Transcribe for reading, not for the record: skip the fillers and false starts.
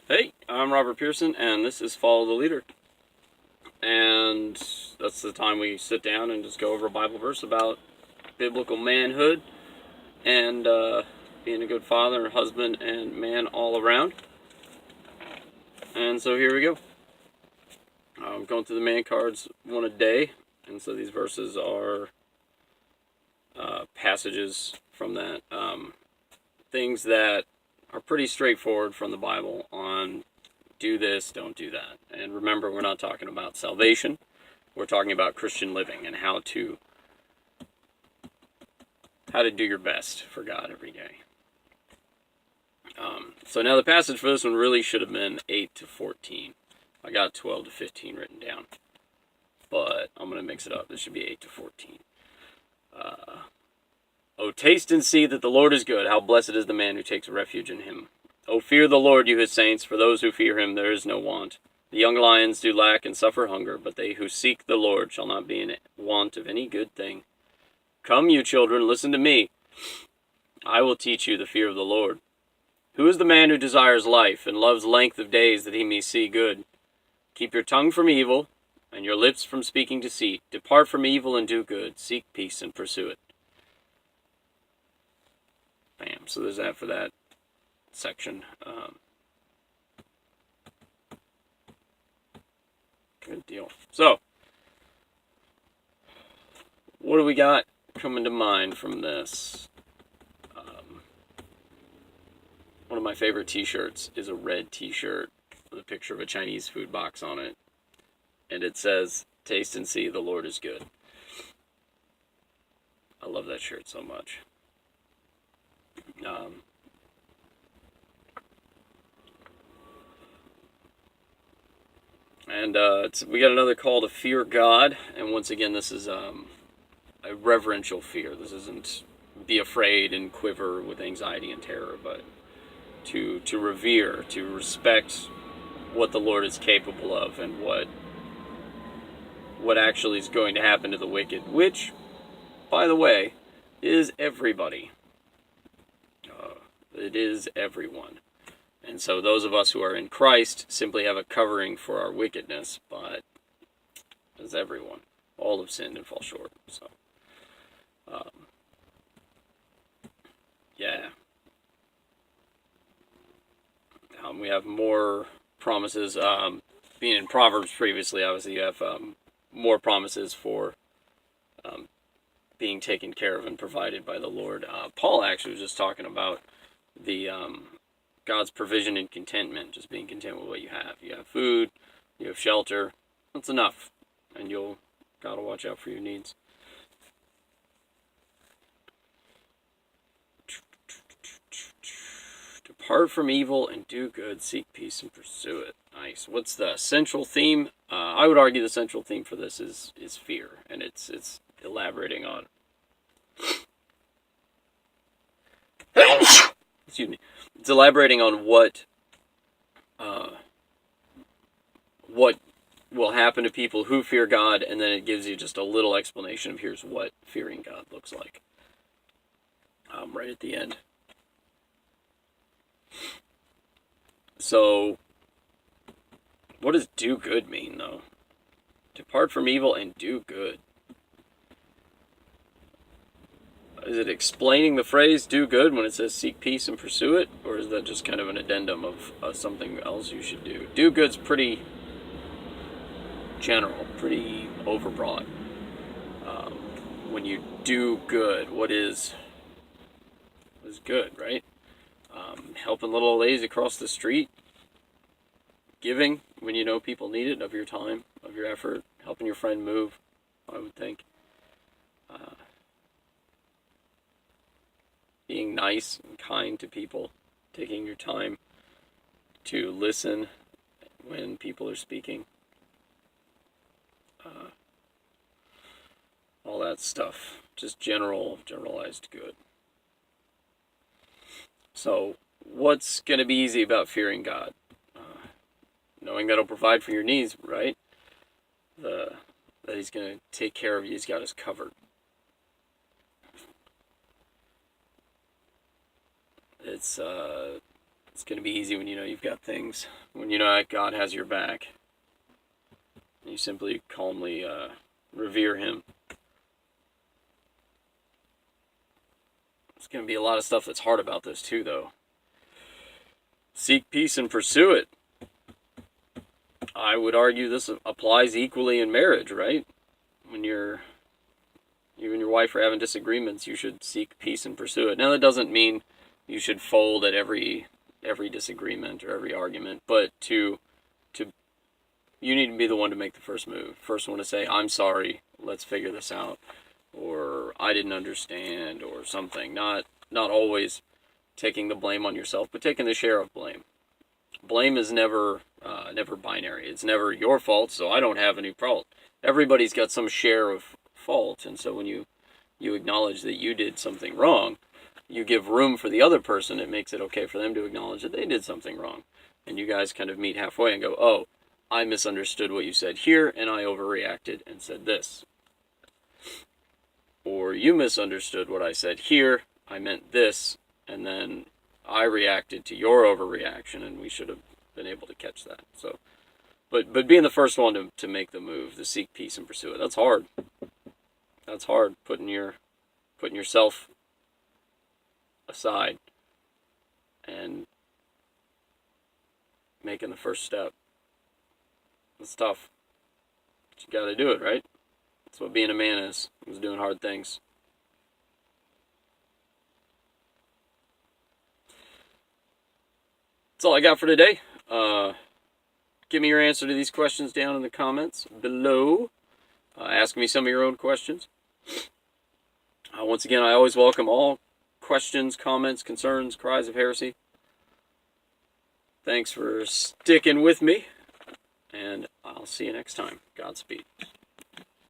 Hey, I'm Robert Pearson, and this is Follow the Leader. And that's the time we sit down and just go over a Bible verse about biblical manhood and being a good father, husband, and man all around. And so here we go. I'm going through the man cards one a day, and so these verses are passages from that. Things that are pretty straightforward from the Bible on do this, don't do that. And remember, we're not talking about salvation. We're talking about Christian living and how to do your best for God every day. So now the passage for this one really should have been 8 to 14. I got 12 to 15 written down, but I'm going to mix it up. This should be 8 to 14. Oh, taste and see that the Lord is good. How blessed is the man who takes refuge in him. Oh, fear the Lord, you his saints. For those who fear him there is no want. The young lions do lack and suffer hunger, but they who seek the Lord shall not be in want of any good thing. Come, you children, listen to me. I will teach you the fear of the Lord. Who is the man who desires life and loves length of days that he may see good? Keep your tongue from evil and your lips from speaking deceit. Depart from evil and do good. Seek peace and pursue it. Bam. So there's that for that section. Good deal. So, what do we got coming to mind from this? One of my favorite t-shirts is a red t-shirt with a picture of a Chinese food box on it. And it says, taste and see the Lord is good. I love that shirt so much. We got another call to fear God. And once again, this is a reverential fear. This isn't be afraid and quiver with anxiety and terror, but to revere, to respect what the Lord is capable of and what actually is going to happen to the wicked, which, by the way, is everybody. It is everyone. And so those of us who are in Christ simply have a covering for our wickedness, but it's everyone. All have sinned and fall short. So, yeah. We have more promises. Being in Proverbs previously, obviously you have more promises for being taken care of and provided by the Lord. Paul actually was just talking about the God's provision and contentment, just being content with what you have. You have food, you have shelter. That's enough, and God will watch out for your needs. Depart from evil and do good, seek peace and pursue it. Nice. What's the central theme? I would argue the central theme for this is fear, and it's elaborating on. Excuse me. It's elaborating on what will happen to people who fear God, and then it gives you just a little explanation of here's what fearing God looks like. Right at the end. So, what does do good mean, though? Depart from evil and do good. Is it explaining the phrase do good when it says seek peace and pursue it? Or is that just kind of an addendum of something else you should do? Do good's pretty general, pretty overbroad. When you do good, what is good, right? Helping little old ladies across the street, giving when you know people need it, of your time, of your effort, helping your friend move, I would think. Being nice and kind to people, taking your time to listen when people are speaking. All that stuff. Just generalized good. So, what's going to be easy about fearing God? Knowing that He'll provide for your needs, right? That He's going to take care of you. He's got us covered. It's It's going to be easy when you know you've got things, when you know that God has your back. You simply calmly revere him. There's going to be a lot of stuff that's hard about this too, though. Seek peace and pursue it. I would argue this applies equally in marriage, right? When you and your wife are having disagreements, you should seek peace and pursue it. Now, that doesn't mean you should fold at every disagreement or every argument, but you need to be the one to make the first move. First one to say, I'm sorry, let's figure this out, or I didn't understand, or something. Not always taking the blame on yourself, but taking the share of blame. Blame is never binary. It's never your fault, so I don't have any fault. Everybody's got some share of fault, and so when you acknowledge that you did something wrong, you give room for the other person. It makes it okay for them to acknowledge that they did something wrong, and you guys kind of meet halfway and go, oh, I misunderstood what you said here, and I overreacted and said this. Or you misunderstood what I said here, I meant this, and then I reacted to your overreaction, and we should have been able to catch that. So, but being the first one to make the move, to seek peace and pursue it, that's hard. That's hard, putting yourself aside and making the first step. It's tough. But you gotta do it, right? That's what being a man is. It's doing hard things. That's all I got for today. Give me your answer to these questions down in the comments below. Ask me some of your own questions. Once again, I always welcome all questions, comments, concerns, cries of heresy. Thanks for sticking with me, and I'll see you next time. Godspeed.